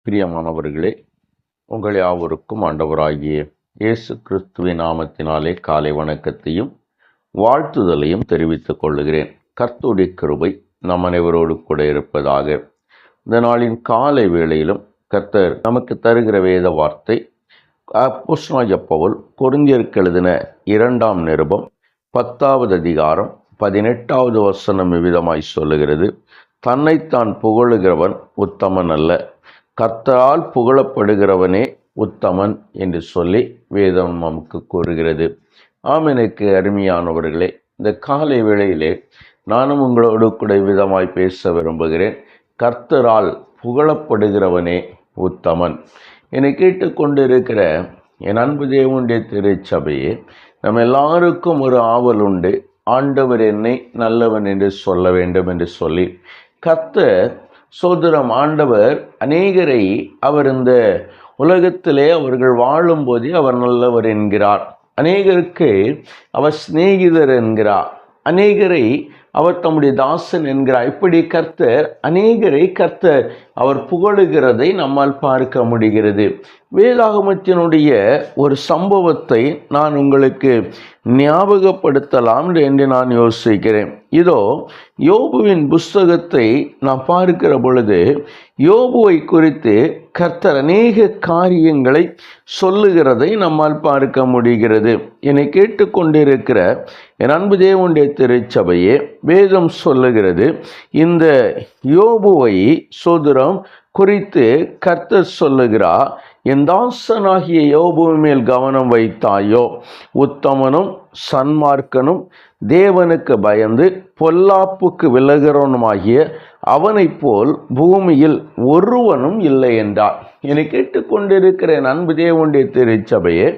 பிரியமானவர்களே, உங்கள் யாவருக்கும் ஆண்டவராகிய இயேசு கிறிஸ்துவின் நாமத்தினாலே காலை வணக்கத்தையும் வாழ்த்துதலையும் தெரிவித்துக் கொள்ளுகிறேன். கர்த்தருடைய கிருபை நம் அனைவரோடு கூட இருப்பதாக. இந்த நாளின் காலை வேளையிலும் கர்த்தர் நமக்கு தருகிற வேத வார்த்தை அப்போஸ்தலனாகிய பவுல் கொரிந்தியருக்கு எழுதின 2ஆம் நிருபம் 10வது அதிகாரம் 18வது வசனம் இவ்விதமாய் சொல்லுகிறது: தன்னைத்தான் புகழுகிறவன் உத்தமன் அல்ல, கர்த்தரால் புகழப்படுகிறவனே உத்தமன் என்று சொல்லி வேதம் நமக்கு கூறுகிறது. எனக்கு அருமையானவர்களே, இந்த காலை வேளையிலே நானும் உங்களோடு கூட விதமாய் பேச விரும்புகிறேன். கர்த்தரால் புகழப்படுகிறவனே உத்தமன். என்னை கேட்டுக்கொண்டிருக்கிற என் அன்பு தேவனுடைய திருச்சபையே, நம்ம எல்லாருக்கும் ஒரு ஆவல் உண்டு. ஆண்டவர் என்னை நல்லவன் என்று சொல்ல வேண்டும் என்று சொல்லி கர்த்தர் சோதரம் ஆண்டவர் அநேகரை அவர் இந்த உலகத்திலே அவர்கள் வாழும்போதே அவர் நல்லவர் என்கிறார். அநேகருக்கு அவர் சிநேகிதர் என்கிறார். அநேகரை அவர் தம்முடைய தாசன் என்கிறார். இப்படி அநேகரை கர்த்தர் அவர் புகழுகிறதை நம்மால் பார்க்க முடிகிறது. வேதாகமத்தினுடைய ஒரு சம்பவத்தை நான் உங்களுக்கு ஞாபகப்படுத்தலாம் என்று நான் யோசிக்கிறேன். இதோ யோபுவின் புஸ்தகத்தை நான் பார்க்கிற பொழுது யோபுவை குறித்து கர்த்தர் அநேக காரியங்களை சொல்லுகிறதை நம்மால் பார்க்க முடிகிறது. என்னை கேட்டுக்கொண்டிருக்கிற என் அன்பு தேவனுடைய திருச்சபையே, வேதம் சொல்லுகிறது, இந்த யோபுவை சோதரம் குறித்து கர்த்தர் சொல்லுகிறார், என் தாசனாகிய யோபுவின் மேல் கவனம் வைத்தாயோ, உத்தமனும் சன்மார்க்கனும் தேவனுக்கு பயந்து பொல்லாப்புக்கு விலகிறவனுமாகிய அவனைப் போல் பூமியில் ஒருவனும் இல்லை என்றார். என்னை கேட்டுக்கொண்டிருக்கிற என் அன்பு தேவனுடைய திருச்சபையே,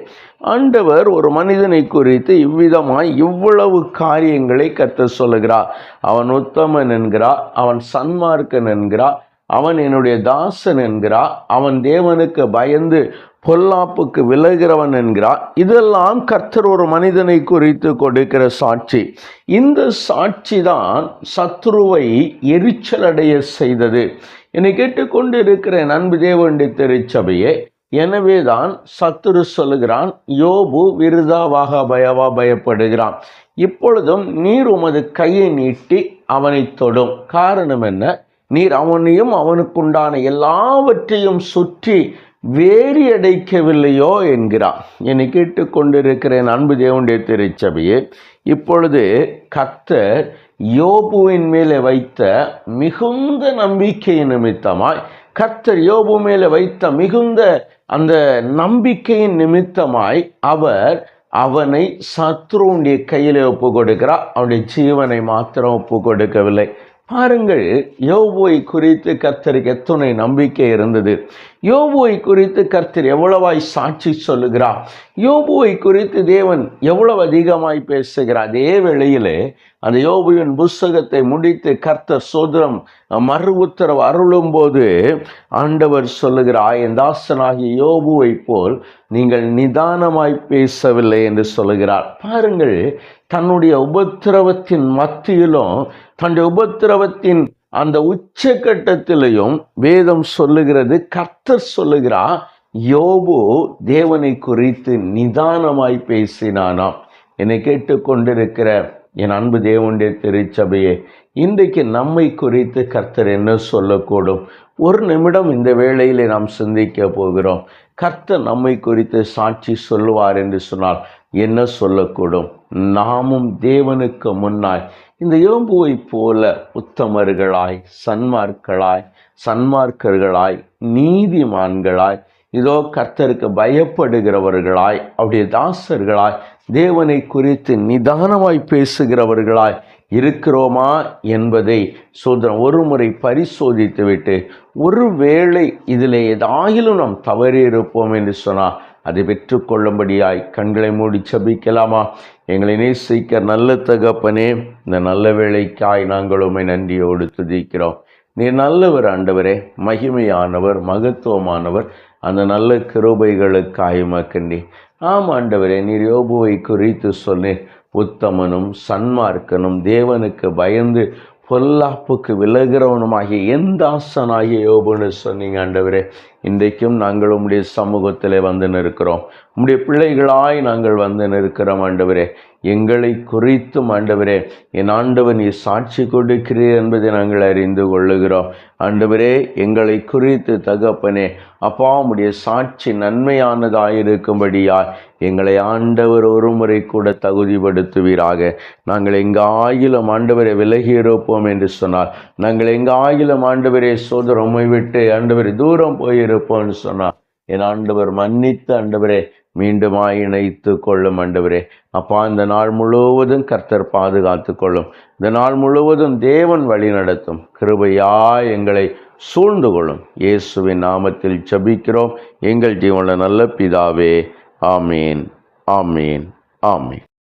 ஆண்டவர் ஒரு மனிதனை குறித்து இவ்விதமாய் இவ்வளவு காரியங்களை கர்த்தர் சொல்லுகிறார். அவன் உத்தமன் என்கிறார், அவன் சன்மார்க்கன் என்கிறார், அவன் என்னுடைய தாசன் என்கிறார், அவன் தேவனுக்கு பயந்து பொல்லாப்புக்கு விலகிறவன் என்கிறார். இதெல்லாம் கர்த்தர் ஒரு மனிதனை குறித்து கொடுக்கிற சாட்சி. இந்த சாட்சி தான் சத்ருவை எரிச்சலடைய செய்தது. என்னை கேட்டுக்கொண்டு இருக்கிற அன்பு தேவனுடைய திருச்சபையே, எனவேதான் சத்துரு சொல்லுகிறான், யோபு விருதாவாக பயப்படுகிறான். இப்பொழுதும் நீர் உமது கையை நீட்டி அவனை தொடும். காரணம் என்ன? நீர் அவனையும் அவனுக்குண்டான எல்லாவற்றையும் சுற்றி வேறி அடைக்கவில்லையோ என்கிறார். என்னை கேட்டுக்கொண்டிருக்கிற அன்பு தேவனுடைய திருச்சபையே, இப்பொழுது கர்த்தர் யோபுவின் மேலே வைத்த மிகுந்த நம்பிக்கை நிமித்தமாய், கர்த்தர் யோபு மேலே வைத்த மிகுந்த அந்த நம்பிக்கையின் நிமித்தமாய் அவர் அவனை சத்ருவுடைய கையிலே ஒப்பு கொடுக்கிறார். அவனுடைய ஜீவனை மாத்திரம் ஒப்பு கொடுக்கவில்லை. பாருங்கள், யோபுவை குறித்து கர்த்தருக்கு எத்தனை நம்பிக்கை இருந்தது. யோபுவை குறித்து கர்த்தர் எவ்வளவாய் சாட்சி சொல்லுகிறார். யோபுவை குறித்து தேவன் எவ்வளவு அதிகமாய் பேசுகிறார். அதே வேளையிலே அந்த யோபுவின் புஸ்தகத்தை முடித்து கர்த்தர் சோதரம் மறு உத்தரவு அருளும் போது ஆண்டவர் சொல்லுகிறார், என் தாசனாகிய யோபுவை போல் நீங்கள் நிதானமாய் பேசவில்லை என்று சொல்லுகிறார். பாருங்கள், தன்னுடைய உபத்திரவத்தின் மத்தியிலும் தன்னுடைய உபத்திரவத்தின் அந்த உச்சகட்டத்திலையும் வேதம் சொல்லுகிறது, கர்த்தர் சொல்லுகிறார், யோபு தேவனை குறித்து நிதானமாய் பேசினானாம். என்னை கேட்டுக்கொண்டிருக்கிற என் அன்பு தேவனுடைய திருச்சபையே, இன்றைக்கு நம்மை குறித்து கர்த்தர் என்ன சொல்லக்கூடும்? ஒரு நிமிடம் இந்த வேளையிலே நாம் சிந்திக்க போகிறோம். கர்த்தர் நம்மை குறித்து சாட்சி சொல்லுவார் என்று சொன்னால் என்ன சொல்லக்கூடும்? நாமும் தேவனுக்கு முன்னாய் இந்த யோபுவை போல உத்தமர்களாய், சன்மார்க்கர்களாய், நீதிமான்களாய், இதோ கர்த்தருக்கு பயப்படுகிறவர்களாய், அவருடைய தாசர்களாய், தேவனை குறித்து நிதானமாய் பேசுகிறவர்களாய் இருக்கிறோமா என்பதை சோதரம் ஒரு முறை பரிசோதித்துவிட்டு, ஒருவேளை இதில் ஏதாயிலும் நாம் தவறி இருப்போம் என்று சொன்னால் அதை பெற்றுக்கொள்ளும்படியாய் கண்களை மூடி ஜெபிக்கலாமா? எங்களை நேசிக்க நல்ல தகப்பனே, இந்த நல்ல வேளைக்காய் நாங்கள் உம்மை நன்றியோடு துதிக்கிறோம். நீர் நல்லவர் ஆண்டவரே, மகிமையானவர், மகத்துவமானவர். அந்த நல்ல கிருபைகளுக்காய் உமக்கு ஆண்டவரே, நீர் யோபுவை குறித்து சொன்னீர், உத்தமனும் சன்மார்க்கனும் தேவனுக்கு பயந்து பொல்லாப்புக்கு விலகிறவனுமாகிய என் தாசனாகிய யோபுன்னு சொன்னீங்க ஆண்டவரே. இன்றைக்கும் நாங்கள் உம்முடைய சமூகத்திலே வந்து நிற்கிறோம். உம்முடைய பிள்ளைகளாய் நாங்கள் வந்து நிற்கிறோம் ஆண்டவரே. எங்களை குறித்தும் ஆண்டவரே, என் ஆண்டவர் நீ சாட்சி கொடுக்கிறீர் என்பதை நாங்கள் அறிந்து கொள்ளுகிறோம் ஆண்டவரே. எங்களை குறித்து தகப்பனே அப்பா உம்முடைய சாட்சி நன்மையானதாயிருக்கும்படியாய் எங்களை ஆண்டவர் ஒரு முறை கூட தகுதிப்படுத்துவீராக. நாங்கள் எங்காயிலும் ஆண்டவரை விலகி இருப்போம் என்று சொன்னார். நாங்கள் எங்காயிலும் ஆண்டவரே சோதரம் உம்மை விட்டு ஆண்டவரை தூரம் போயிருப்போம்னு சொன்னார். என் ஆண்டவர் மன்னித்து ஆண்டவரே மீண்டுமாய் இணைத்து கொள்ளும் ஆண்டவரே. அப்பா இந்த நாள் முழுவதும் கர்த்தர் பாதுகாத்து கொள்ளும். இந்த நாள் முழுவதும் தேவன் வழி நடத்தும். கிருபையாய் எங்களை சூழ்ந்து கொள்ளும். இயேசுவின் நாமத்தில் ஜெபிக்கிறோம் எங்கள் ஜீவனுள்ள நல்ல பிதாவே. ஆமீன், ஆமீன், ஆமீன்.